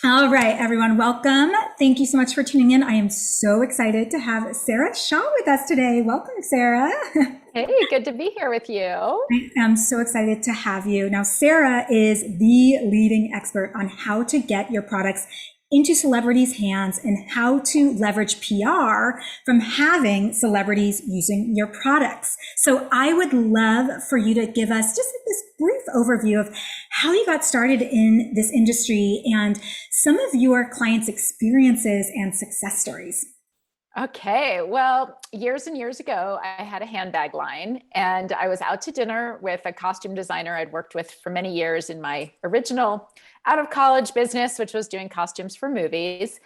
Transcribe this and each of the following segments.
All right, everyone, welcome. Thank you so much for tuning in. I am so excited to have Sarah Shaw with us today. Welcome, Sarah. Hey, good to be here with you. I am so excited to have you. Now, Sarah is the leading expert on how to get your products into celebrities' hands and how to leverage PR from having celebrities using your products. So I would love for you to give us just this brief overview of how you got started in this industry and some of your clients' experiences and success stories. Okay, well, years and years ago, I had a handbag line and I was out to dinner with a costume designer I'd worked with for many years in my original out of college business, which was doing costumes for movies.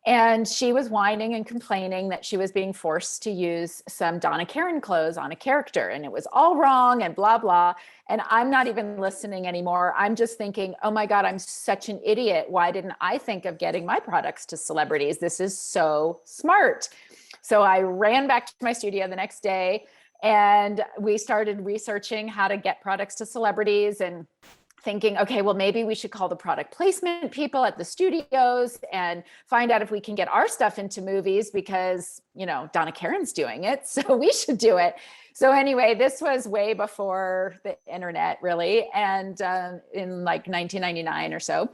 And she was whining and complaining that she was being forced to use some Donna Karan clothes on a character and it was all wrong and blah, blah. And I'm not even listening anymore. I'm just thinking, oh my God, I'm such an idiot. Why didn't I think of getting my products to celebrities? This is so smart. So I ran back to my studio the next day and we started researching how to get products to celebrities and thinking, okay, well, maybe we should call the product placement people at the studios and find out if we can get our stuff into movies because, Donna Karen's doing it. So we should do it. So anyway, this was way before the internet, really. And in like 1999 or so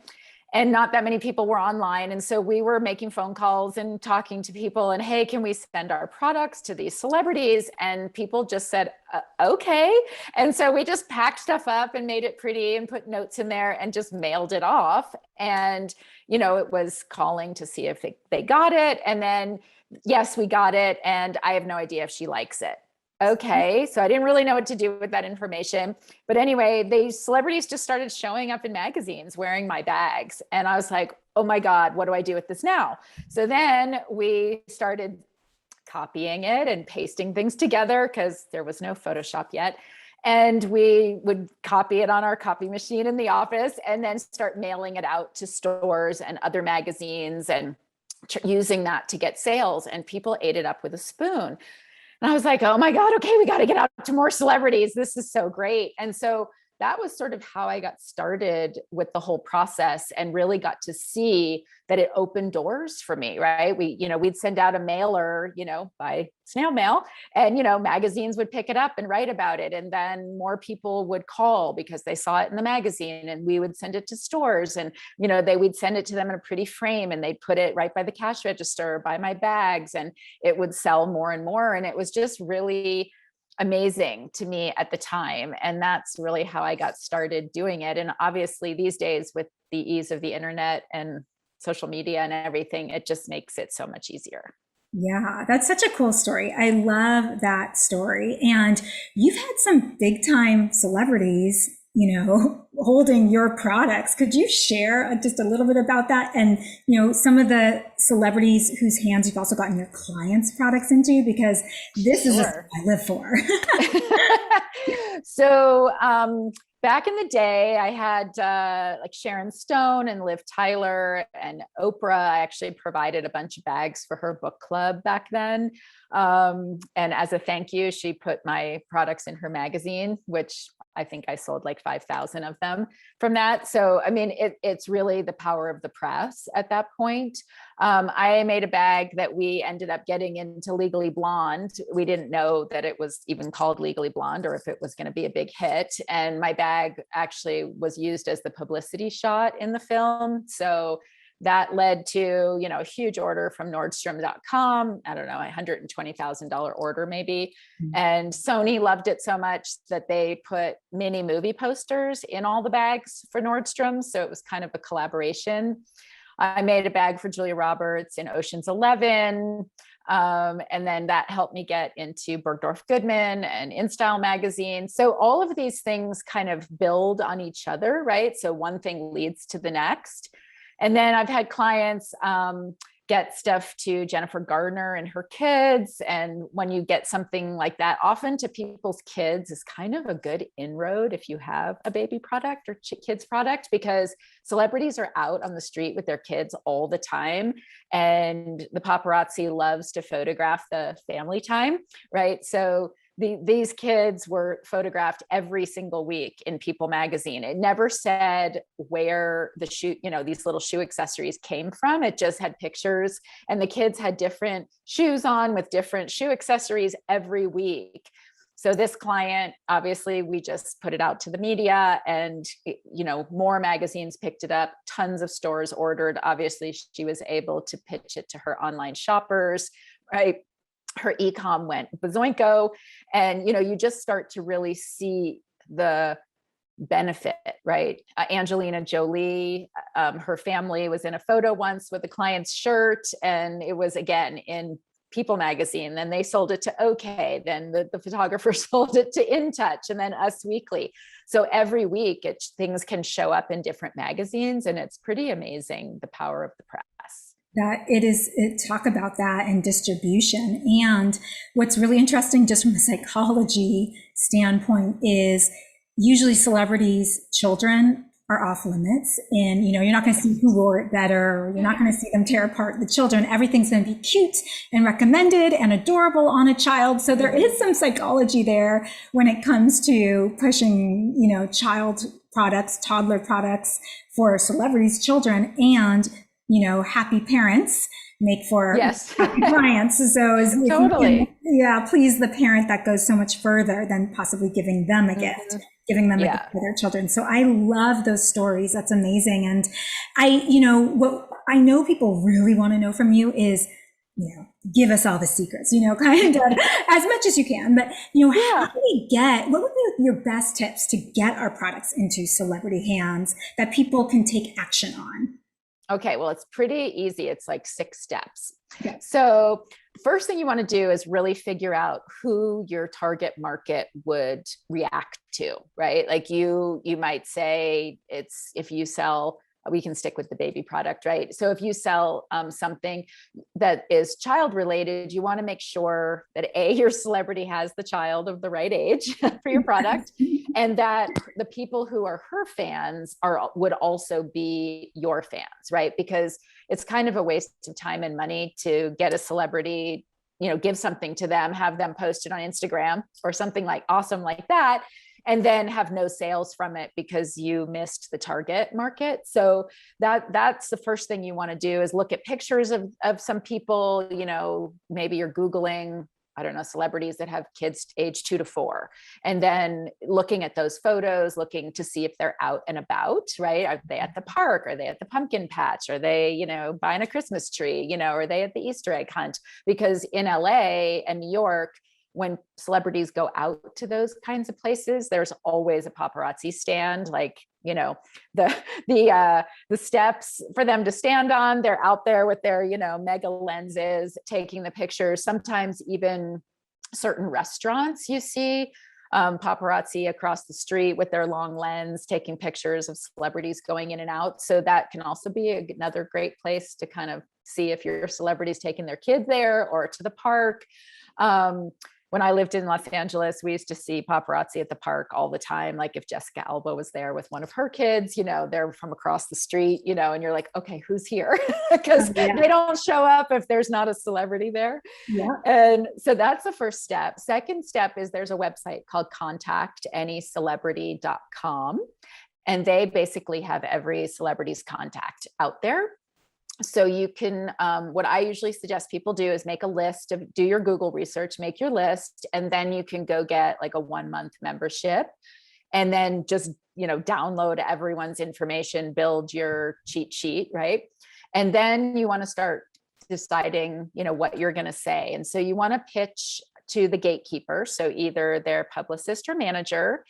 and not that many people were online. And so we were making phone calls and talking to people and, hey, can we send our products to these celebrities? And people just said, okay. And so we just packed stuff up and made it pretty and put notes in there and just mailed it off. And, it was calling to see if they got it. And then, yes, we got it. And I have no idea if she likes it. Okay, so I didn't really know what to do with that information. But anyway, these celebrities just started showing up in magazines wearing my bags. And I was like, oh my God, what do I do with this now? So then we started copying it and pasting things together because there was no Photoshop yet. And we would copy it on our copy machine in the office and then start mailing it out to stores and other magazines and using that to get sales. And people ate it up with a spoon. And I was like, oh my God, okay, we got to get out to more celebrities. This is so great. And so that was sort of how I got started with the whole process and really got to see that it opened doors for me, right? We'd send out a mailer, by snail mail and, magazines would pick it up and write about it. And then more people would call because they saw it in the magazine and we would send it to stores and, we'd send it to them in a pretty frame and they'd put it right by the cash register, by my bags, and it would sell more and more. And it was just really amazing to me at the time. And that's really how I got started doing it. And obviously these days with the ease of the internet and social media and everything, it just makes it so much easier. Yeah, that's such a cool story. I love that story. And you've had some big time celebrities, holding your products. Could you share just a little bit about that? And, some of the celebrities whose hands you've also gotten your clients' products into, because this is what Sure. I live for. So back in the day, I had like Sharon Stone and Liv Tyler and Oprah. I actually provided a bunch of bags for her book club back then. And as a thank you, she put my products in her magazine, which I think I sold like 5,000 of them from that. So, I mean, it's really the power of the press at that point. I made a bag that we ended up getting into Legally Blonde. We didn't know that it was even called Legally Blonde or if it was going to be a big hit. And my bag actually was used as the publicity shot in the film. So that led to, a huge order from Nordstrom.com. I don't know, $120,000 order maybe. And Sony loved it so much that they put mini movie posters in all the bags for Nordstrom. So it was kind of a collaboration. I made a bag for Julia Roberts in Ocean's 11. And then that helped me get into Bergdorf Goodman and InStyle magazine. So all of these things kind of build on each other, right? So one thing leads to the next. And then I've had clients get stuff to Jennifer Garner and her kids. And when you get something like that, often to people's kids is kind of a good inroad if you have a baby product or kids product, because celebrities are out on the street with their kids all the time. And the paparazzi loves to photograph the family time, right? So these kids were photographed every single week in People magazine. It never said where the shoe, these little shoe accessories came from. It just had pictures, and the kids had different shoes on with different shoe accessories every week. So this client, obviously, we just put it out to the media, and more magazines picked it up. Tons of stores ordered. Obviously, she was able to pitch it to her online shoppers, right? Her e-com went bazoinko, and you just start to really see the benefit, right? Angelina Jolie, her family was in a photo once with a client's shirt, and it was again in People magazine. Then they sold it to OK. Then the photographer sold it to In Touch, and then Us Weekly. So every week, things can show up in different magazines, and it's pretty amazing the power of the press. That talk about that and distribution. And what's really interesting just from a psychology standpoint is usually celebrities' children are off limits, and you're not going to see who wore it better, or you're not going to see them tear apart the children. Everything's going to be cute and recommended and adorable on a child. So there is some psychology there when it comes to pushing child products, toddler products for celebrities' children. And happy parents make for happy clients. So totally, please the parent, that goes so much further than possibly giving them a gift, giving them a gift for their children. So I love those stories. That's amazing. And what I know people really want to know from you is, give us all the secrets, kind of as much as you can. But, how do we what would be your best tips to get our products into celebrity hands that people can take action on? Okay, well, it's pretty easy. It's like 6 steps. Okay. So first thing you want to do is really figure out who your target market would react to, right? Like you might say it's, if you sell, we can stick with the baby product, right? So if you sell something that is child related, you want to make sure that your celebrity has the child of the right age for your product, and that the people who are her fans would also be your fans, right? Because it's kind of a waste of time and money to get a celebrity, give something to them, have them post it on Instagram or something like awesome like that, and then have no sales from it because you missed the target market. So that's the first thing you want to do, is look at pictures of some people, maybe you're Googling, I don't know, celebrities that have kids age 2 to 4. And then looking at those photos, looking to see if they're out and about, right? Are they at the park? Are they at the pumpkin patch? Are they, buying a Christmas tree? Are they at the Easter egg hunt? Because in LA and New York, when celebrities go out to those kinds of places, there's always a paparazzi stand, like, the steps for them to stand on. They're out there with their, mega lenses, taking the pictures. Sometimes even certain restaurants, you see paparazzi across the street with their long lens, taking pictures of celebrities going in and out. So that can also be another great place to kind of see if your celebrity's taking their kids there or to the park. When I lived in Los Angeles, we used to see paparazzi at the park all the time. Like if Jessica Alba was there with one of her kids, they're from across the street, and you're like, okay, who's here? Because they don't show up if there's not a celebrity there. Yeah. And so that's the first step. Second step is there's a website called contactanyscelebrity.com. And they basically have every celebrity's contact out there. So you can, what I usually suggest people do is make a list do your Google research, make your list, and then you can go get like a 1-month membership, and then just, download everyone's information, build your cheat sheet, right? And then you want to start deciding, what you're going to say. And so you want to pitch to the gatekeeper. So either their publicist or manager.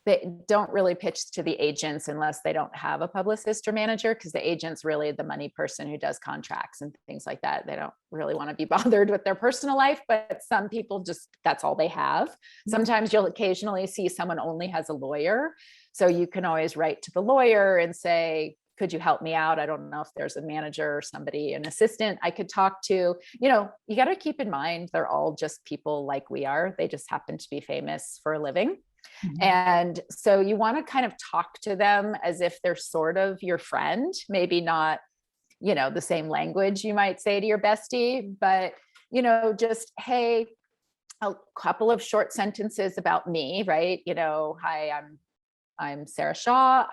They don't really pitch to the agents unless they don't have a publicist or manager, because the agent's really the money person who does contracts and things like that. They don't really want to be bothered with their personal life, but some people that's all they have. Sometimes you'll occasionally see someone only has a lawyer. So you can always write to the lawyer and say, could you help me out? I don't know if there's a manager or somebody, an assistant I could talk to. You got to keep in mind, they're all just people like we are. They just happen to be famous for a living. Mm-hmm. And so you want to kind of talk to them as if they're sort of your friend, maybe not, the same language you might say to your bestie, but, just, hey, a couple of short sentences about me, right? Hi, I'm Sarah Shaw.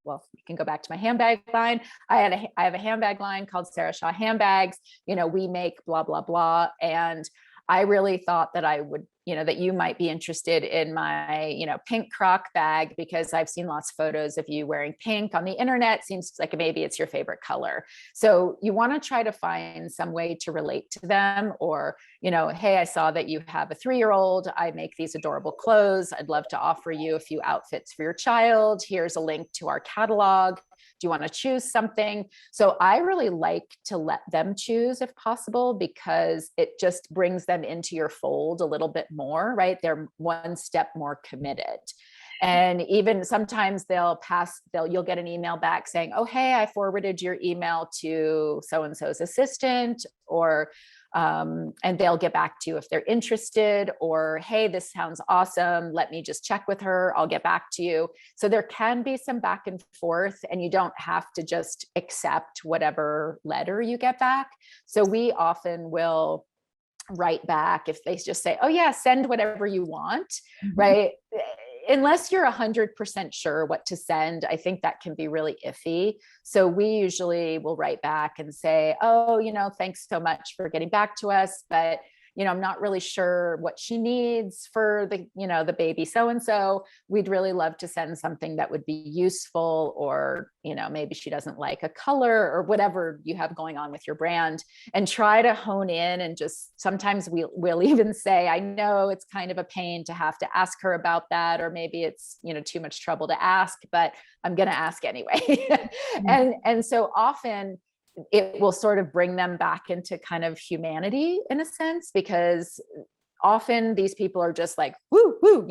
Well, you can go back to my handbag line. I have a handbag line called Sarah Shaw Handbags. We make blah, blah, blah. And I really thought that I would, that you might be interested in my, pink croc bag, because I've seen lots of photos of you wearing pink on the internet. Seems like maybe it's your favorite color. So you want to try to find some way to relate to them, or, hey, I saw that you have a 3-year-old. I make these adorable clothes. I'd love to offer you a few outfits for your child. Here's a link to our catalog. Do you want to choose something? So I really like to let them choose if possible, because it just brings them into your fold a little bit more, right? They're one step more committed. And even sometimes you'll get an email back saying, oh, hey, I forwarded your email to so-and-so's assistant, or and they'll get back to you if they're interested, or, hey, this sounds awesome. Let me just check with her. I'll get back to you. So there can be some back and forth, and you don't have to just accept whatever letter you get back. So we often will write back if they just say, oh yeah, send whatever you want, right? Unless you're 100% sure what to send, I think that can be really iffy. So we usually will write back and say, oh, thanks so much for getting back to us, but I'm not really sure what she needs for the baby so-and-so. We'd really love to send something that would be useful, or, maybe she doesn't like a color or whatever you have going on with your brand, and try to hone in. And just sometimes we'll even say, I know it's kind of a pain to have to ask her about that, or maybe it's, too much trouble to ask, but I'm going to ask anyway. And so often it will sort of bring them back into kind of humanity in a sense, because often these people are just like, woo, woo,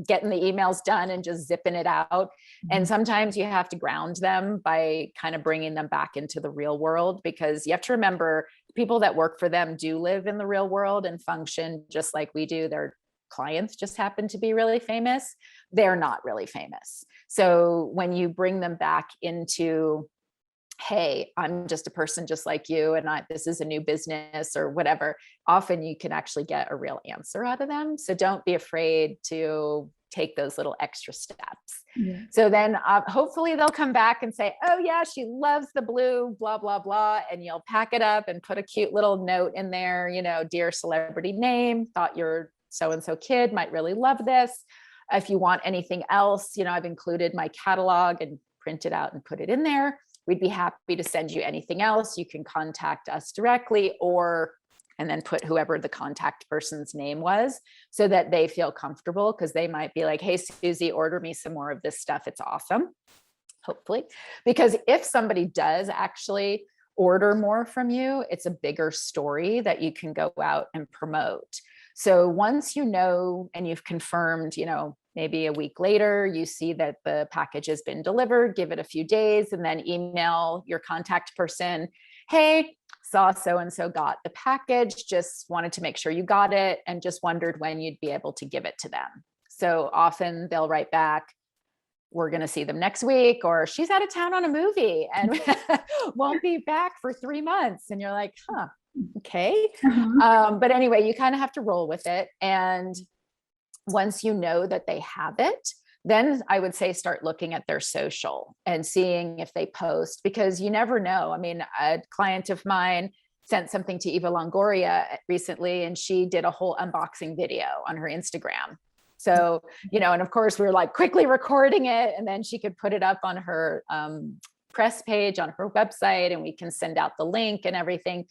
getting the emails done and just zipping it out. And sometimes you have to ground them by kind of bringing them back into the real world, because you have to remember people that work for them do live in the real world and function just like we do. Their clients just happen to be really famous. They're not really famous. So when you bring them back into, hey, I'm just a person just like you, and this is a new business or whatever, often you can actually get a real answer out of them. So don't be afraid to take those little extra steps. Yeah. So then hopefully they'll come back and say, oh yeah, she loves the blue, blah, blah, blah. And you'll pack it up and put a cute little note in there, dear celebrity name, thought your so-and-so kid might really love this. If you want anything else, I've included my catalog and print it out and put it in there. We'd be happy to send you anything else. You can contact us directly, and then put whoever the contact person's name was, so that they feel comfortable, because they might be like, hey, Susie, order me some more of this stuff. It's awesome. Hopefully, because if somebody does actually order more from you, it's a bigger story that you can go out and promote. So once and you've confirmed, maybe a week later, you see that the package has been delivered, give it a few days, and then email your contact person, hey, saw so-and-so got the package, just wanted to make sure you got it, and just wondered when you'd be able to give it to them. So often they'll write back, we're going to see them next week, or she's out of town on a movie and won't be back for 3 months. And you're like, huh, okay. But anyway, you kind of have to roll with it. And once you know that they have it, then I would say start looking at their social and seeing if they post, because you never know. I mean, a client of mine sent something to Eva Longoria recently, and she did a whole unboxing video on her Instagram. So, and of course we were like quickly recording it, and then she could put it up on her press page on her website, and we can send out the link and everything.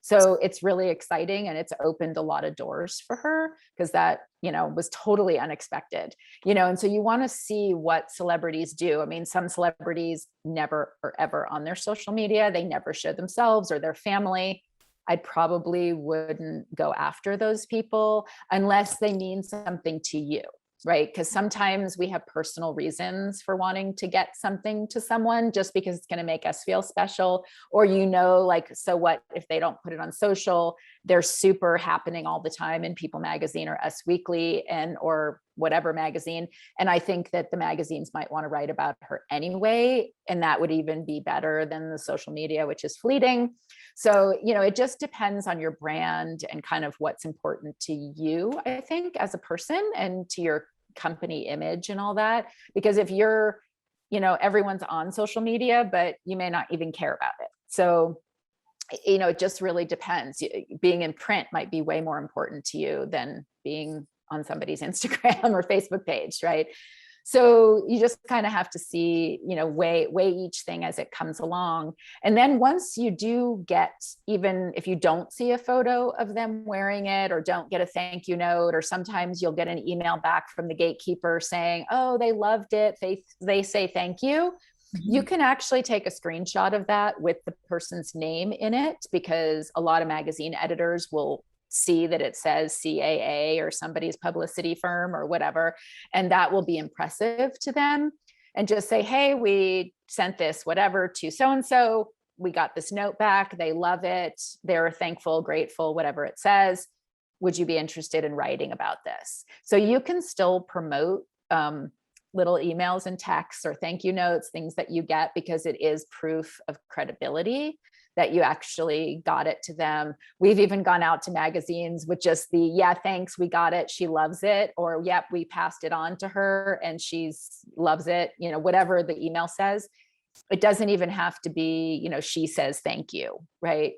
So it's really exciting, and it's opened a lot of doors for her, because that, was totally unexpected, and so you want to see what celebrities do. I mean, some celebrities never or ever on their social media, they never show themselves or their family. I probably wouldn't go after those people unless they mean something to you, right? Because sometimes we have personal reasons for wanting to get something to someone just because it's going to make us feel special, or, like, so what if they don't put it on social? they're super happening all the time in People Magazine or Us Weekly or whatever magazine. And I think that the magazines might want to write about her anyway. And that would even be better than the social media, which is fleeting. So, it just depends on your brand and kind of what's important to you, I think, as a person, and to your company image and all that. Because if you're, everyone's on social media, but you may not even care about it. So, it just really depends. Being in print might be way more important to you than being on somebody's Instagram or Facebook page, right? So you just kind of have to see, weigh each thing as it comes along. And then once you do get, even if you don't see a photo of them wearing it, or don't get a thank you note, or sometimes you'll get an email back from the gatekeeper saying, oh, they loved it, they say thank you. You can actually take a screenshot of that with the person's name in it, because a lot of magazine editors will see that it says CAA or somebody's publicity firm or whatever, and that will be impressive to them. And just say, hey, we sent this whatever to so-and-so, we got this note back, they love it, they're thankful, grateful, whatever it says, would you be interested in writing about this? So you can still promote little emails and texts or thank you notes, things that you get, because it is proof of credibility that you actually got it to them. We've even gone out to magazines with just the, yeah, thanks, we got it, she loves it, or yep, we passed it on to her and loves it, whatever the email says. It doesn't even have to be, she says thank you, right?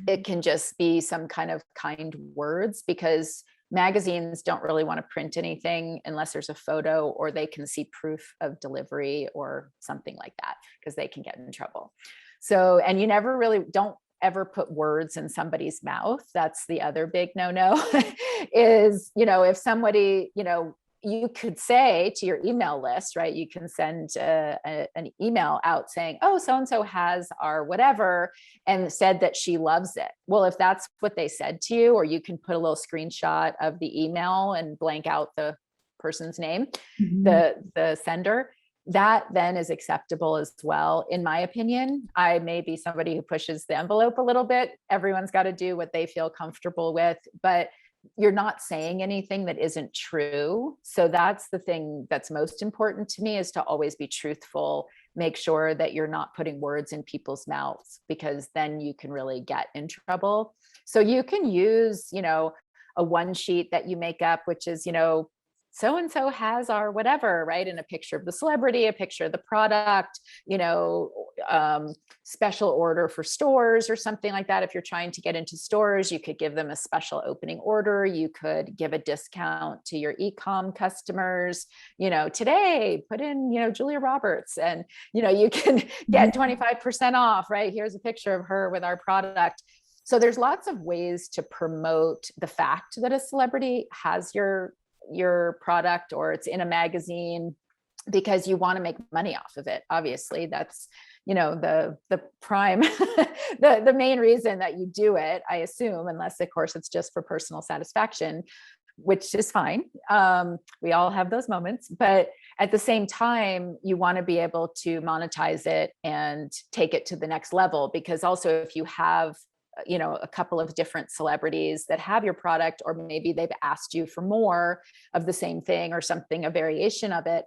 It can just be some kind of kind words, because magazines don't really want to print anything unless there's a photo or they can see proof of delivery or something like that, because they can get in trouble. So, and you don't ever put words in somebody's mouth. That's the other big no-no is, if somebody, you could say to your email list, right? You can send an email out saying, oh, so-and-so has our whatever and said that she loves it. Well, if that's what they said to you, or you can put a little screenshot of the email and blank out the person's name, the sender, that then is acceptable as well. In my opinion, I may be somebody who pushes the envelope a little bit. Everyone's got to do what they feel comfortable with, but you're not saying anything that isn't true. So that's the thing that's most important to me, is to always be truthful. Make sure that you're not putting words in people's mouths, because then you can really get in trouble. So you can use, a one sheet that you make up, which is, so-and-so has our whatever, right? And a picture of the celebrity, a picture of the product, special order for stores or something like that. If you're trying to get into stores, you could give them a special opening order. You could give a discount to your e-com customers, today put in, Julia Roberts, and, you can get 25% off, right? Here's a picture of her with our product. So there's lots of ways to promote the fact that a celebrity has your product, or it's in a magazine, because you want to make money off of it. Obviously, that's, the prime, the main reason that you do it, I assume, unless of course it's just for personal satisfaction, which is fine. We all have those moments, but at the same time, you want to be able to monetize it and take it to the next level. Because also, if you have a couple of different celebrities that have your product, or maybe they've asked you for more of the same thing or something, a variation of it,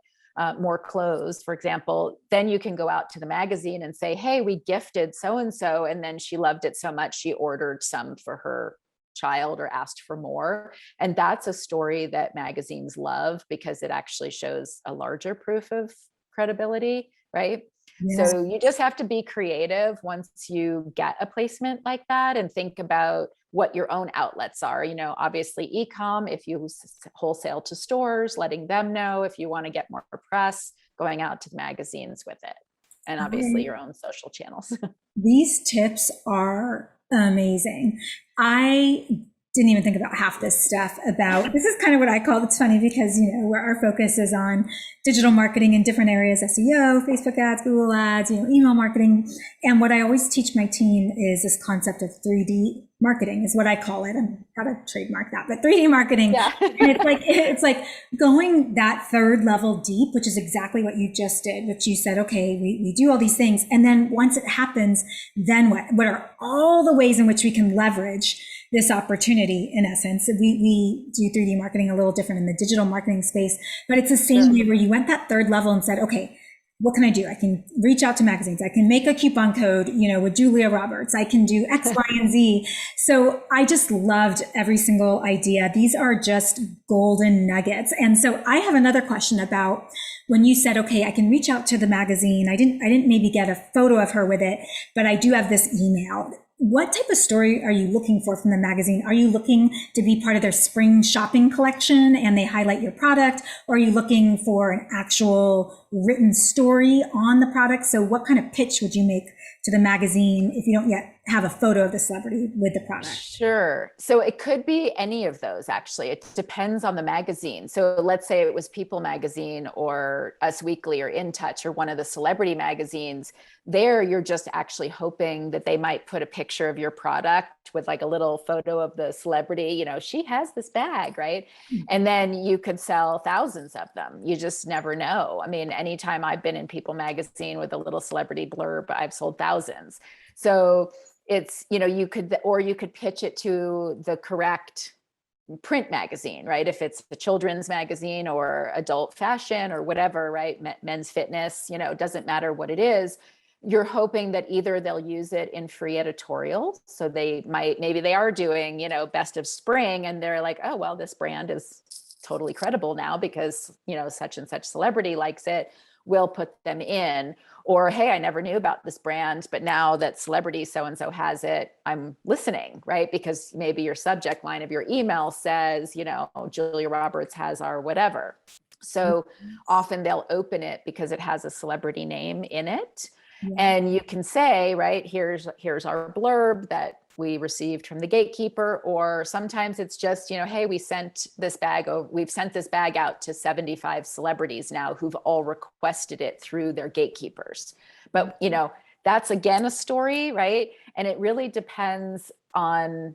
more clothes, for example, then you can go out to the magazine and say, hey, we gifted so-and-so, and then she loved it so much, she ordered some for her child or asked for more. And that's a story that magazines love, because it actually shows a larger proof of credibility, right? Yes. So you just have to be creative once you get a placement like that, and think about what your own outlets are. Obviously e-com, if you wholesale to stores, letting them know. If you want to get more press, going out to the magazines with it, and obviously your own social channels. These tips are amazing. I didn't even think about half this stuff this is kind of what I call, it's funny because, where our focus is on digital marketing in different areas, SEO, Facebook ads, Google ads, email marketing. And what I always teach my team is this concept of 3D marketing is what I call it. I'm gotta trademark that, but 3D marketing. Yeah. And it's like going that third level deep, which is exactly what you just did, which you said, okay, we do all these things. And then once it happens, then what? What are all the ways in which we can leverage this opportunity? In essence, we do 3D marketing a little different in the digital marketing space, but it's the same way where you went that third level and said, okay, what can I do? I can reach out to magazines. I can make a coupon code, with Julia Roberts. I can do X, Y, and Z. So I just loved every single idea. These are just golden nuggets. And so I have another question about when you said, okay, I can reach out to the magazine. I didn't maybe get a photo of her with it, but I do have this email. What type of story are you looking for from the magazine? Are you looking to be part of their spring shopping collection and they highlight your product? Or are you looking for an actual written story on the product? So what kind of pitch would you make to the magazine if you don't yet have a photo of the celebrity with the product? Sure. So it could be any of those, actually. It depends on the magazine. So let's say it was People Magazine or Us Weekly or In Touch or one of the celebrity magazines. There, you're just actually hoping that they might put a picture of your product with like a little photo of the celebrity, she has this bag, right? And then you could sell thousands of them. You just never know. I mean, anytime I've been in People Magazine with a little celebrity blurb, I've sold thousands. So it's, you could pitch it to the correct print magazine, right? If it's the children's magazine or adult fashion or whatever, right? Men's fitness, it doesn't matter what it is. You're hoping that either they'll use it in free editorial. So maybe they are doing, best of spring and they're like, oh, well, this brand is totally credible now because, such and such celebrity likes it. We'll put them in. Or, hey, I never knew about this brand, but now that celebrity so-and-so has it, I'm listening, right? Because maybe your subject line of your email says, Julia Roberts has our whatever. So often they'll open it because it has a celebrity name in it. Yeah. And you can say, right, here's our blurb that we received from the Gatekeeper, or sometimes it's just, hey, we've sent this bag out to 75 celebrities now who've all requested it through their Gatekeepers. But, that's again a story, right? And it really depends on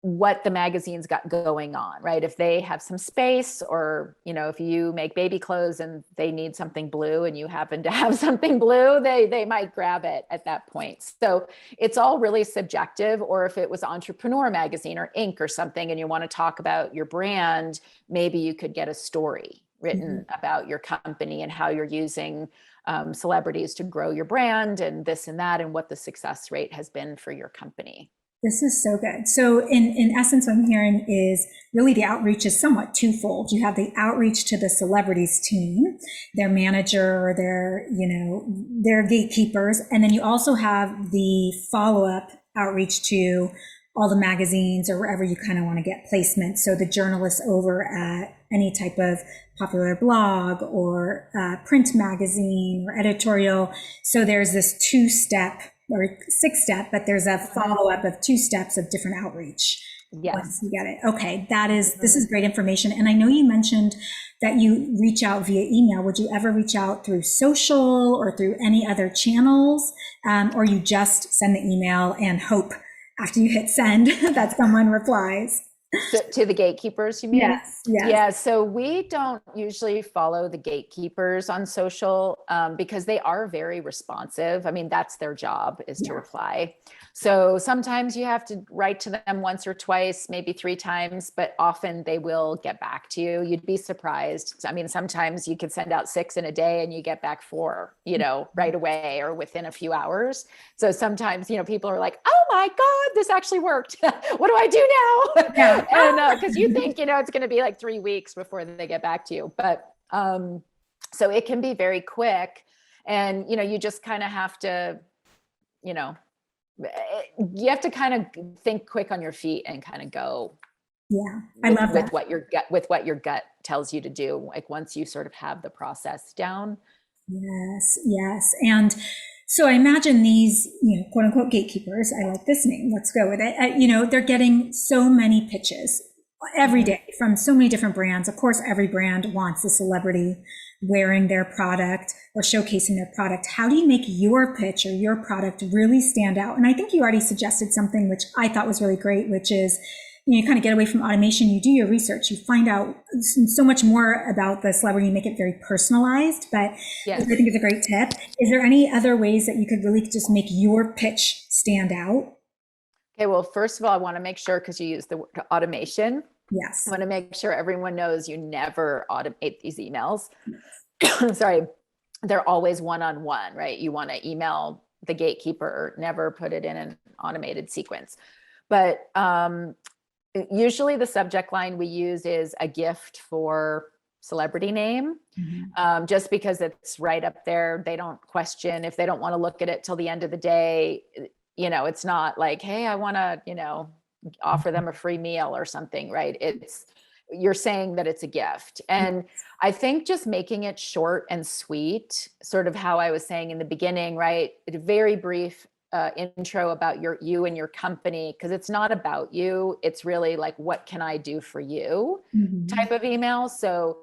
what the magazine's got going on, right? If they have some space, or, if you make baby clothes and they need something blue and you happen to have something blue, they might grab it at that point. So it's all really subjective. Or if it was Entrepreneur Magazine or Inc. or something, and you want to talk about your brand, maybe you could get a story written about your company and how you're using celebrities to grow your brand and this and that, and what the success rate has been for your company. This is so good. So in essence, what I'm hearing is really the outreach is somewhat twofold. You have the outreach to the celebrities team, their manager, their gatekeepers, and then you also have the follow-up outreach to all the magazines or wherever you kind of want to get placement. So the journalists over at any type of popular blog or print magazine or editorial. So there's this 2-step or 6-step, but there's a follow-up of 2 steps of different outreach. Yes. Once you get it. Okay. This is great information. And I know you mentioned that you reach out via email. Would you ever reach out through social or through any other channels? Or you just send the email and hope after you hit send that someone replies? So, to the Gatekeepers, you mean? Yes. Yeah. So we don't usually follow the Gatekeepers on social because they are very responsive. I mean, that's their job, is to reply. So sometimes you have to write to them once or twice, maybe 3 times, but often they will get back to you. You'd be surprised. I mean, sometimes you could send out 6 in a day and you get back 4, right away or within a few hours. So sometimes, people are like, oh my God, this actually worked. What do I do now? Yeah. And because you think, it's going to be like 3 weeks before they get back to you. But so it can be very quick. And, you just kind of have to, you have to kind of think quick on your feet and kind of go. Yeah, I love that. With what your gut tells you to do. Like once you sort of have the process down. Yes. And so I imagine these, quote unquote gatekeepers, I like this name, let's go with it. They're getting so many pitches every day from so many different brands. Of course, every brand wants a celebrity wearing their product or showcasing their product, how do you make your pitch or your product really stand out? And I think you already suggested something which I thought was really great, which is, you kind of get away from automation, you do your research, you find out so much more about the celebrity, make it very personalized. But yes. I think it's a great tip. Is there any other ways that you could really just make your pitch stand out? Okay, well, first of all, I want to make sure, because you use the word automation. Yes. I want to make sure everyone knows you never automate these emails. Sorry, they're always one-on-one, right? You want to email the gatekeeper, never put it in an automated sequence. But usually the subject line we use is a gift for celebrity name, just because it's right up there. They don't question if they don't want to look at it till the end of the day. You know, it's not like, hey, I want to, you know, offer them a free meal or something, right? You're saying that it's a gift. And I think just making it short and sweet, sort of how I was saying in the beginning, right? A very brief intro about you and your company, because it's not about you. It's really like, what can I do for you type of email. So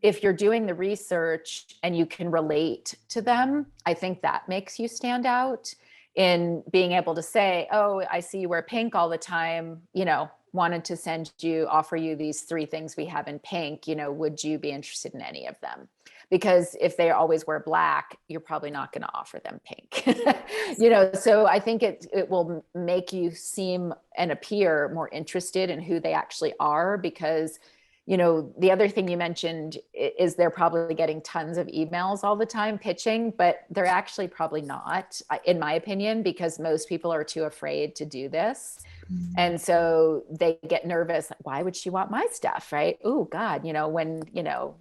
if you're doing the research and you can relate to them, I think that makes you stand out in being able to say, oh, I see you wear pink all the time, you know, wanted to offer you these 3 things we have in pink, you know, would you be interested in any of them? Because if they always wear black, you're probably not going to offer them pink, you know? So I think it will make you seem and appear more interested in who they actually are, because, you know, the other thing you mentioned is they're probably getting tons of emails all the time pitching, but they're actually probably not, in my opinion, because most people are too afraid to do this. And so they get nervous. Why would she want my stuff? Right? Oh God, you know, when, you know,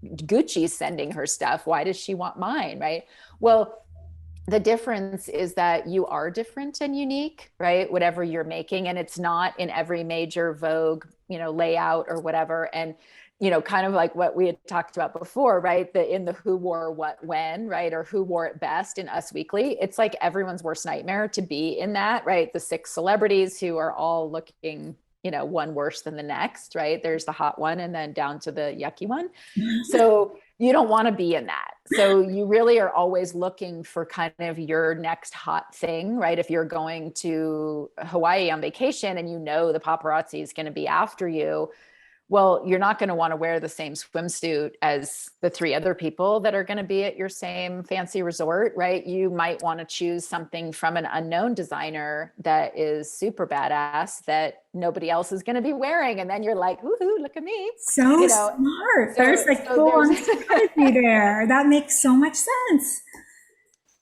Gucci's sending her stuff, why does she want mine? Right? Well, the difference is that you are different and unique, right? Whatever you're making, and it's not in every major Vogue, you know, layout or whatever. And, you know, kind of like what we had talked about before, right? In the who wore what when, right? Or who wore it best in Us Weekly. It's like everyone's worst nightmare to be in that, right? The 6 celebrities who are all looking, you know, one worse than the next, right? There's the hot one and then down to the yucky one. So you don't want to be in that. So you really are always looking for kind of your next hot thing, right? If you're going to Hawaii on vacation and you know the paparazzi is going to be after you, well, you're not going to want to wear the same swimsuit as the 3 other people that are going to be at your same fancy resort, right? You might want to choose something from an unknown designer that is super badass that nobody else is going to be wearing. And then you're like, woohoo, look at me. So, you know, smart. There's like full on strategy there. That makes so much sense.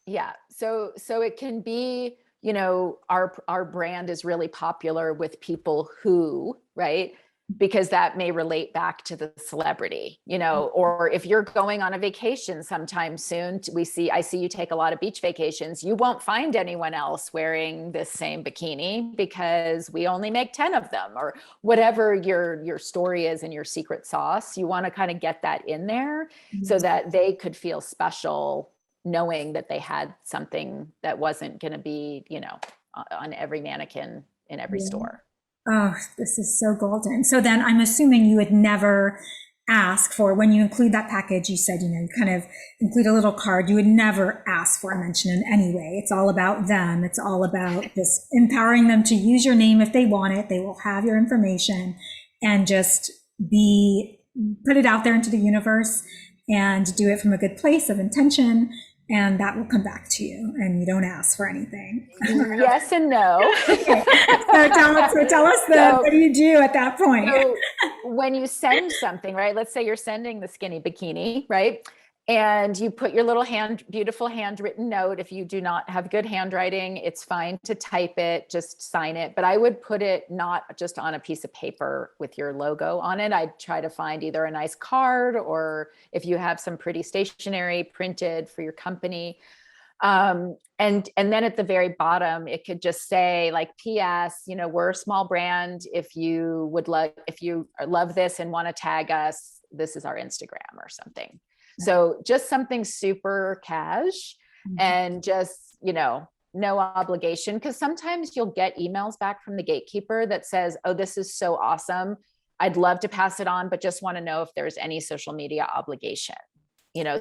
Yeah. So it can be, you know, our brand is really popular with people who, right? Because that may relate back to the celebrity, you know, or if you're going on a vacation sometime soon, I see you take a lot of beach vacations. You won't find anyone else wearing this same bikini because we only make 10 of them, or whatever your story is and your secret sauce. You want to kind of get that in there so that they could feel special knowing that they had something that wasn't going to be, you know, on every mannequin in every store. Oh, this is so golden. So then I'm assuming you would never ask for, when you include that package, you said, you know, you kind of include a little card, you would never ask for a mention in any way. It's all about them. It's all about just empowering them to use your name if they want it. They will have your information and just put it out there into the universe and do it from a good place of intention. And that will come back to you, and you don't ask for anything. Yes and no. Okay. So tell us what do you do at that point? So when you send something, right? Let's say you're sending the skinny bikini, right? And you put your little beautiful handwritten note. If you do not have good handwriting, it's fine to type it, just sign it. But I would put it not just on a piece of paper with your logo on it. I'd try to find either a nice card, or if you have some pretty stationery printed for your company. And then at the very bottom, it could just say like, PS, you know, we're a small brand. If you love this and want to tag us, this is our Instagram or something. So just something super cash and just, you know, no obligation. Because sometimes you'll get emails back from the gatekeeper that says, oh, this is so awesome. I'd love to pass it on, but just want to know if there's any social media obligation.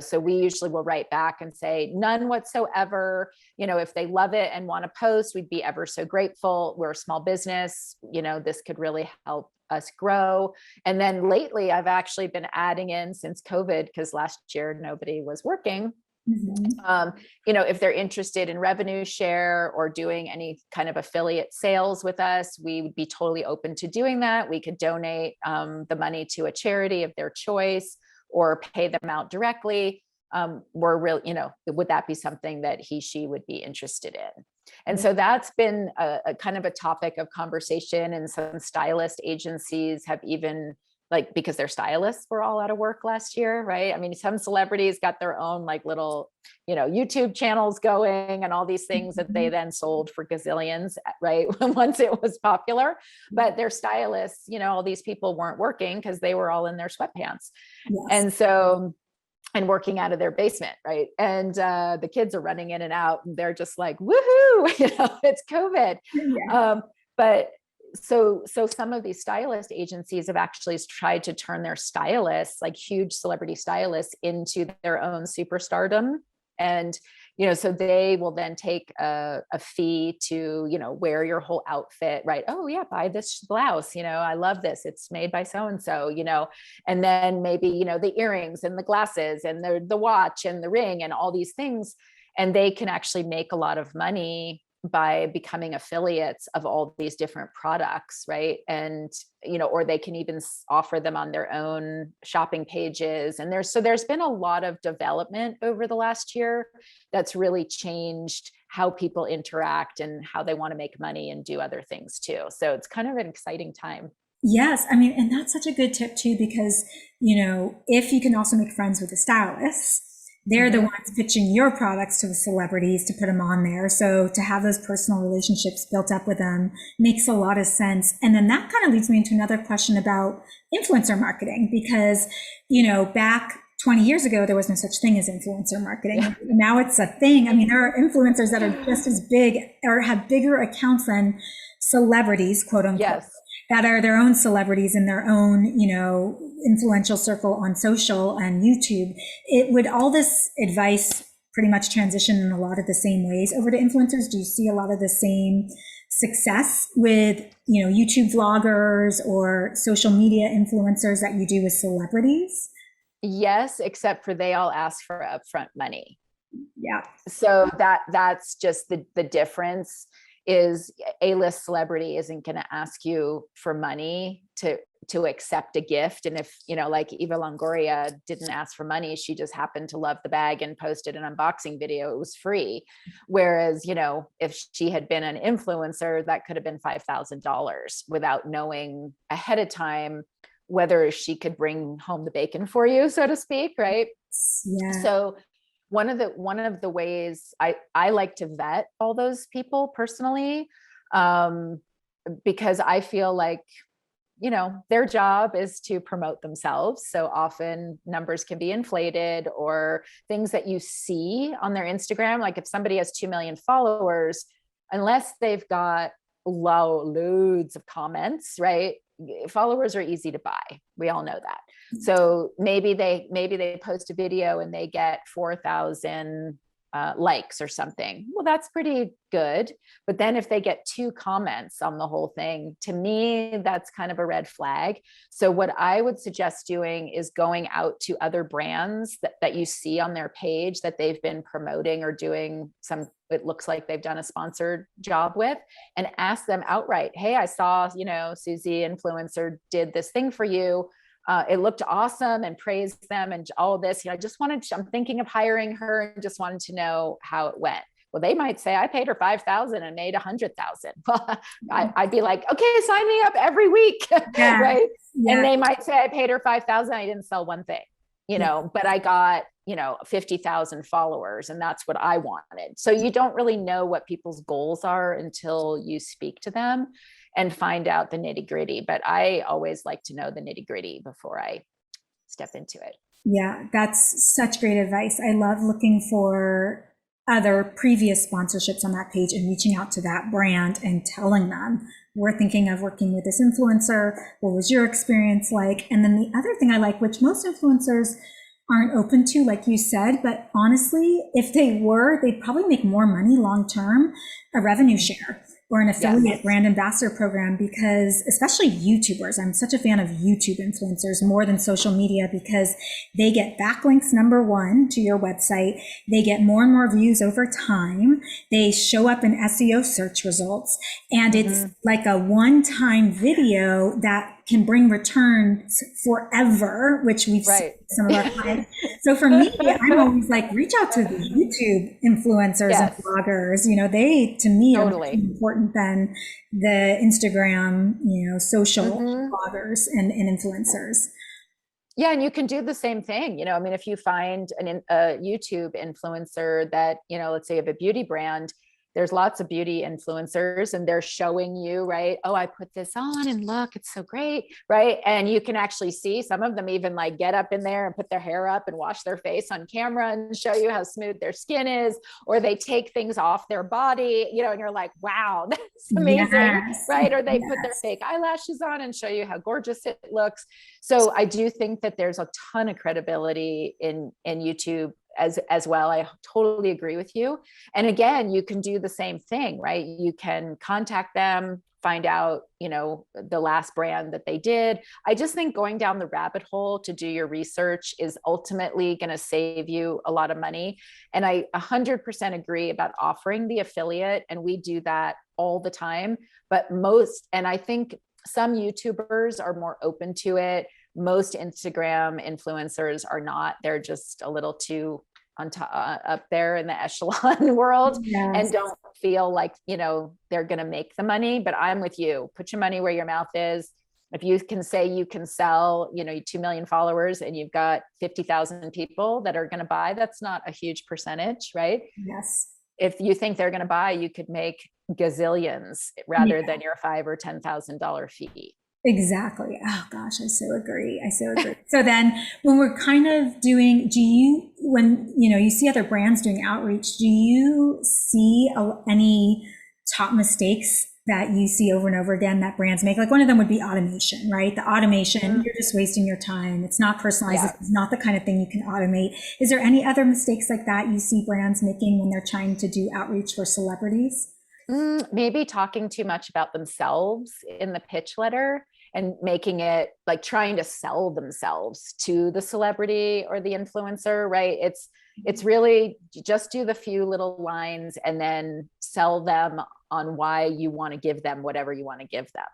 So we usually will write back and say none whatsoever. If they love it and want to post, we'd be ever so grateful. We're a small business, this could really help us grow. And then lately I've actually been adding in, since COVID, because last year nobody was working. If they're interested in revenue share or doing any kind of affiliate sales with us, we would be totally open to doing that. We could donate the money to a charity of their choice or pay them out directly. We're real, would that be something that she would be interested in? And so that's been a kind of a topic of conversation, and some stylist agencies have even, like, because their stylists were all out of work last year, right? I mean, some celebrities got their own like little, YouTube channels going and all these things that they then sold for gazillions, right? Once it was popular, but their stylists, all these people weren't working because they were all in their sweatpants. Yes. And so, and working out of their basement, right? And the kids are running in and out and they're just like, woohoo, it's COVID. Yeah. But so some of these stylist agencies have actually tried to turn their stylists, like huge celebrity stylists, into their own superstardom. And, so they will then take a fee to, wear your whole outfit, right? Oh yeah, buy this blouse, I love this. It's made by so-and-so, and then maybe, the earrings and the glasses and the watch and the ring and all these things. And they can actually make a lot of money by becoming affiliates of all these different products, right? And, or they can even offer them on their own shopping pages. And there's been a lot of development over the last year that's really changed how people interact and how they want to make money and do other things too. So it's kind of an exciting time. Yes. I mean, and that's such a good tip too, because, if you can also make friends with the stylists, they're the ones pitching your products to the celebrities to put them on there. So to have those personal relationships built up with them makes a lot of sense. And then that kind of leads me into another question about influencer marketing, because, back 20 years ago, there was no such thing as influencer marketing. Yeah. Now it's a thing. I mean, there are influencers that are just as big or have bigger accounts than celebrities, quote unquote. Yes. That are their own celebrities in their own, influential circle on social and YouTube. Would all this advice pretty much transition in a lot of the same ways over to influencers? Do you see a lot of the same success with, YouTube vloggers or social media influencers that you do with celebrities? Yes, except for they all ask for upfront money. Yeah. So that's just the difference. Is A-list celebrity isn't going to ask you for money to accept a gift. And if, like Eva Longoria didn't ask for money, she just happened to love the bag and posted an unboxing video, it was free. Whereas, if she had been an influencer, that could have been $5,000 without knowing ahead of time whether she could bring home the bacon for you, so to speak. Right. Yeah. So one of the ways I like to vet all those people personally, because I feel like, their job is to promote themselves. So often numbers can be inflated, or things that you see on their Instagram. Like if somebody has 2 million followers, unless they've got loads of comments, right? Followers are easy to buy. We all know that. So maybe they post a video and they get 4,000 likes or something. Well, that's pretty good. But then if they get 2 comments on the whole thing, to me, that's kind of a red flag. So what I would suggest doing is going out to other brands that you see on their page that they've been promoting or doing it looks like they've done a sponsored job with, and ask them outright, hey, I saw, Susie influencer did this thing for you. It looked awesome, and praise them and all this. I'm thinking of hiring her and just wanted to know how it went. Well, they might say, I paid her 5,000 and made 100,000. Well, I'd be like, okay, sign me up every week. Yeah. Right. Yeah. And they might say, I paid her 5,000. I didn't sell one thing, but I got, 50,000 followers, and that's what I wanted. So you don't really know what people's goals are until you speak to them and find out the nitty gritty. But I always like to know the nitty gritty before I step into it. Yeah, that's such great advice. I love looking for other previous sponsorships on that page and reaching out to that brand and telling them, we're thinking of working with this influencer. What was your experience like? And then the other thing I like, which most influencers aren't open to, like you said, but honestly, if they were, they'd probably make more money long term, a revenue share or an affiliate brand ambassador program, because especially YouTubers, I'm such a fan of YouTube influencers more than social media, because they get backlinks, number one, to your website. They get more and more views over time. They show up in SEO search results, and it's like a one-time video that can bring returns forever, which we've seen some of our clients. So for me, I'm always like, reach out to the YouTube influencers and bloggers. You know, they, to me, are more important than the Instagram, you know, social bloggers and influencers. Yeah, and you can do the same thing. You know, I mean, if you find a YouTube influencer that, you know, let's say of a beauty brand, there's lots of beauty influencers and they're showing you, right? Oh, I put this on and look, it's so great, right? And you can actually see some of them even like get up in there and put their hair up and wash their face on camera and show you how smooth their skin is, or they take things off their body, you know, and you're like, wow, that's amazing, right? Or they put their fake eyelashes on and show you how gorgeous it looks. So I do think that there's a ton of credibility in YouTube as well. I totally agree with you. And again, you can do the same thing, right? You can contact them, find out, you know, the last brand that they did. I just think going down the rabbit hole to do your research is ultimately going to save you a lot of money. And I 100% agree about offering the affiliate. And we do that all the time, but and I think some YouTubers are more open to it. Most Instagram influencers are not. They're just a little too up there in the echelon world and don't feel like, you know, they're going to make the money. But I'm with you. Put your money where your mouth is. If you can say you can sell, you know, 2 million followers and you've got 50,000 people that are going to buy, that's not a huge percentage, right? Yes. If you think they're going to buy, you could make gazillions rather than your $5,000 or $10,000 fee. Exactly. Oh gosh, I so agree. I so agree. So then when we're kind of doing, when, you know, you see other brands doing outreach, do you see any top mistakes that you see over and over again that brands make? Like one of them would be automation, right? The automation, you're just wasting your time. It's not personalized. It's not the kind of thing you can automate. Is there any other mistakes like that you see brands making when they're trying to do outreach for celebrities? Maybe talking too much about themselves in the pitch letter and making it like trying to sell themselves to the celebrity or the influencer, right? It's really just do the few little lines and then sell them on why you want to give them whatever you want to give them.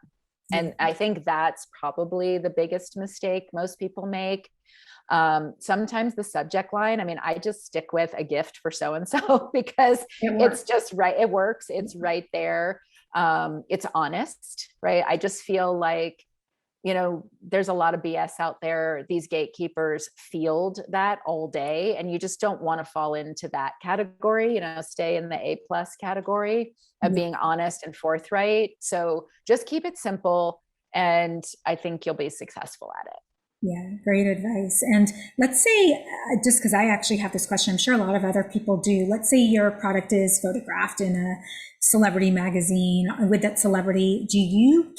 And I think that's probably the biggest mistake most people make. Sometimes the subject line, I mean, I just stick with a gift for so-and-so because it's just right. It works. It's right there. It's honest, right? I just feel like, you know, there's a lot of BS out there. These gatekeepers field that all day, and you just don't want to fall into that category, you know, stay in the A+ category of being honest and forthright. So just keep it simple. And I think you'll be successful at it. Yeah, great advice. And let's say, just because I actually have this question, I'm sure a lot of other people do. Let's say your product is photographed in a celebrity magazine with that celebrity.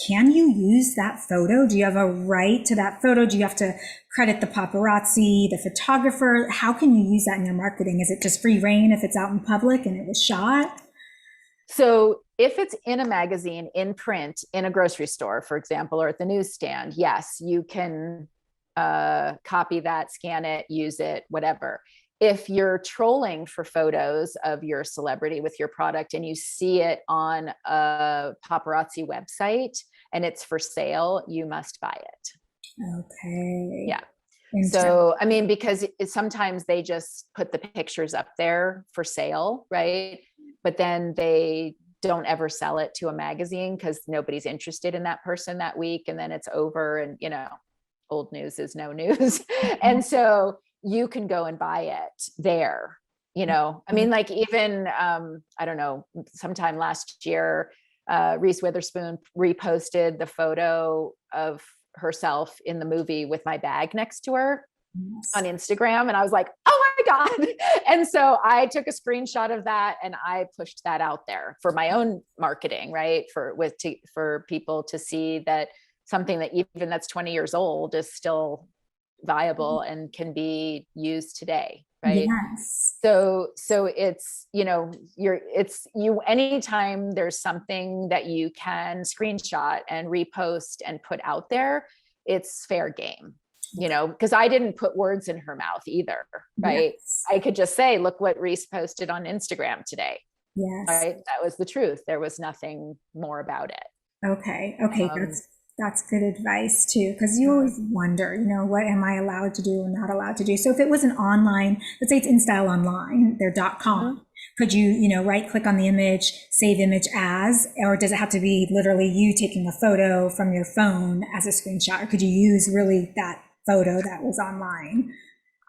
Can you use that photo? Do you have a right to that photo? Do you have to credit the paparazzi, the photographer? How can you use that in your marketing? Is it just free reign if it's out in public and it was shot? So if it's in a magazine, in print, in a grocery store, for example, or at the newsstand, yes, you can copy that, scan it, use it, whatever. If you're trolling for photos of your celebrity with your product and you see it on a paparazzi website and it's for sale, you must buy it. Okay. Yeah. So, I mean, because sometimes they just put the pictures up there for sale, right? But then they don't ever sell it to a magazine because nobody's interested in that person that week. And then it's over and, you know, old news is no news. And so you can go and buy it there, you know, I mean, like even, I don't know, sometime last year, Reese Witherspoon reposted the photo of herself in the movie with my bag next to her on Instagram. And I was like, oh my God. And so I took a screenshot of that and I pushed that out there for my own marketing, right? For people to see that something that even that's 20 years old is still viable and can be used today, right? Yes. So it's, it's you, anytime there's something that you can screenshot and repost and put out there, it's fair game, because I didn't put words in her mouth either, right? Yes. I could just say, look what Reese posted on Instagram today. Yes. Right? That was the truth. There was nothing more about it. Okay. Okay. That's good advice too, because you always wonder, what am I allowed to do or not allowed to do? So if it was an online, let's say it's InStyle Online, their .com, could you, right click on the image, save image as, or does it have to be literally you taking a photo from your phone as a screenshot, or could you use really that photo that was online?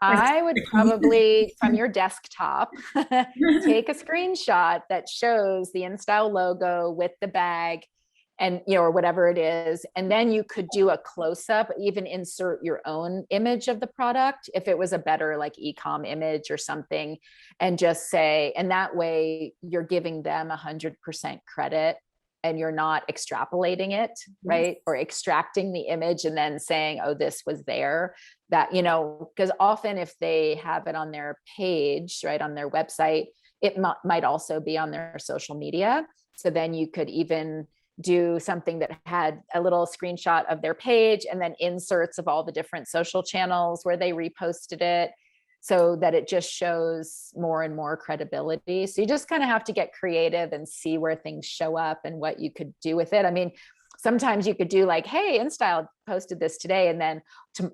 I would probably, from your desktop, take a screenshot that shows the InStyle logo with the bag and, or whatever it is. And then you could do a close-up, even insert your own image of the product, if it was a better like e-com image or something, and just say, and that way you're giving them 100% credit and you're not extrapolating it, right? Or extracting the image and then saying, oh, this was there. That, because often if they have it on their page, right, on their website, it might also be on their social media. So then you could even do something that had a little screenshot of their page and then inserts of all the different social channels where they reposted it, so that it just shows more and more credibility. So you just kind of have to get creative and see where things show up and what you could do with it. I mean, sometimes you could do like, hey, InStyle posted this today. And then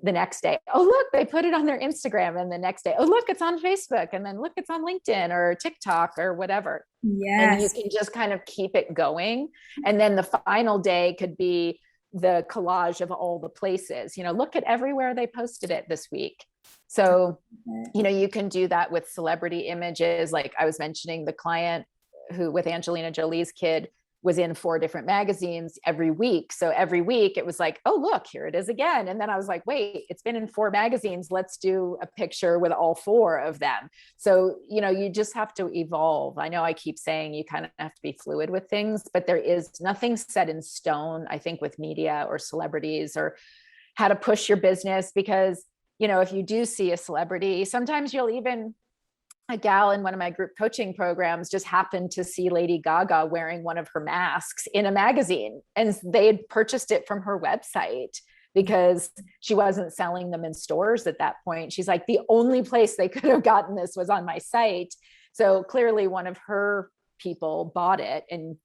the next day, oh, look, they put it on their Instagram. And the next day, oh, look, it's on Facebook. And then look, it's on LinkedIn or TikTok or whatever. Yes. And you can just kind of keep it going. And then the final day could be the collage of all the places, look at everywhere they posted it this week. So, you can do that with celebrity images. Like I was mentioning, the client who with Angelina Jolie's kid was in 4 different magazines every week. So every week it was like, oh, look, here it is again. And then I was like, wait, it's been in 4 magazines. Let's do a picture with all 4 of them. So, you just have to evolve. I know I keep saying you kind of have to be fluid with things, but there is nothing set in stone, I think, with media or celebrities or how to push your business. Because, if you do see a celebrity, sometimes you'll even, a gal in one of my group coaching programs just happened to see Lady Gaga wearing one of her masks in a magazine, and they had purchased it from her website because she wasn't selling them in stores at that point. She's like, the only place they could have gotten this was on my site. So clearly one of her people bought it and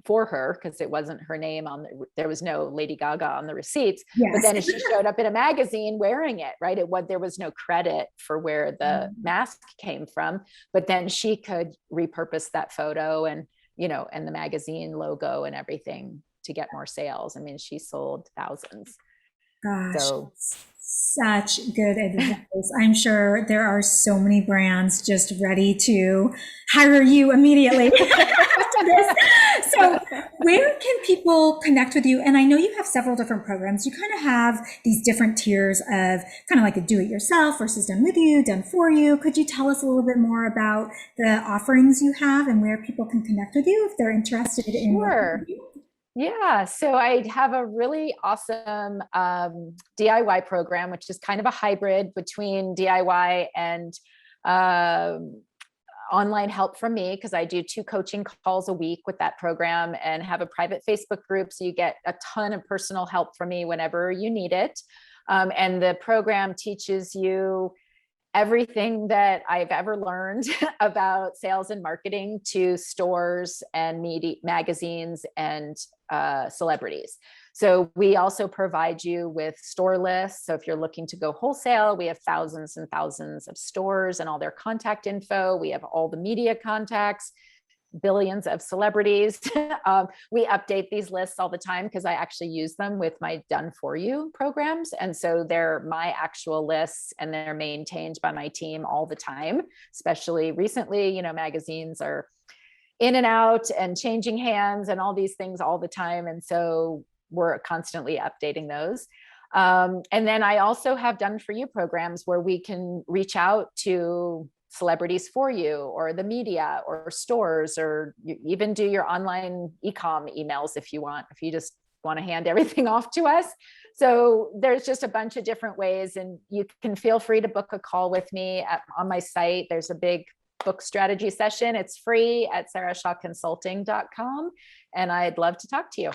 for her, because it wasn't her name there was no Lady Gaga on the receipts. Yes. But then she showed up in a magazine wearing it, right? There was no credit for where the mask came from, but then she could repurpose that photo and, and the magazine logo and everything to get more sales. I mean, she sold thousands. Gosh, so such good advice. I'm sure there are so many brands just ready to hire you immediately after this. So where can people connect with you? And I know you have several different programs. You kind of have these different tiers of kind of like a do-it-yourself versus done with you, done for you. Could you tell us a little bit more about the offerings you have and where people can connect with you if they're interested in working with you? Yeah, so I have a really awesome DIY program, which is kind of a hybrid between DIY and online help from me, because I do 2 coaching calls a week with that program and have a private Facebook group. So you get a ton of personal help from me whenever you need it. And the program teaches you everything that I've ever learned about sales and marketing to stores and media, magazines, and celebrities. So we also provide you with store lists. So if you're looking to go wholesale, we have thousands and thousands of stores and all their contact info. We have all the media contacts, billions of celebrities. We update these lists all the time because I actually use them with my done for you programs. And so they're my actual lists and they're maintained by my team all the time, especially recently, magazines are in and out and changing hands and all these things all the time. And so we're constantly updating those. And then I also have done for you programs where we can reach out to celebrities for you, or the media, or stores, or you even do your online e-com emails if you want. If you just want to hand everything off to us. So there's just a bunch of different ways, and you can feel free to book a call with me on my site. There's a big book strategy session. It's free at sarahshawconsulting.com. And I'd love to talk to you.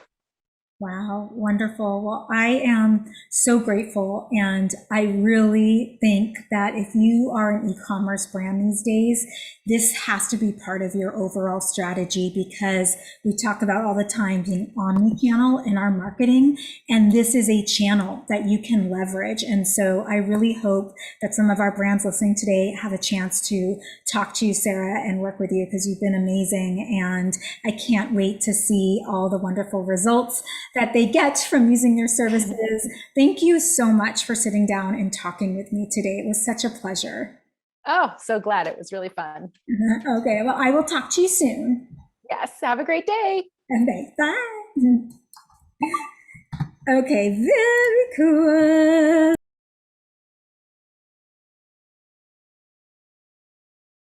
Wow, wonderful. Well, I am so grateful. And I really think that if you are an e-commerce brand these days, this has to be part of your overall strategy, because we talk about all the time being omni-channel in our marketing, and this is a channel that you can leverage. And so I really hope that some of our brands listening today have a chance to talk to you, Sarah, and work with you, because you've been amazing. And I can't wait to see all the wonderful results that they get from using your services. Thank you so much for sitting down and talking with me today. It was such a pleasure. Oh, so glad. It was really fun. Okay, well, I will talk to you soon. Yes, have a great day. Okay, bye. Okay, very cool.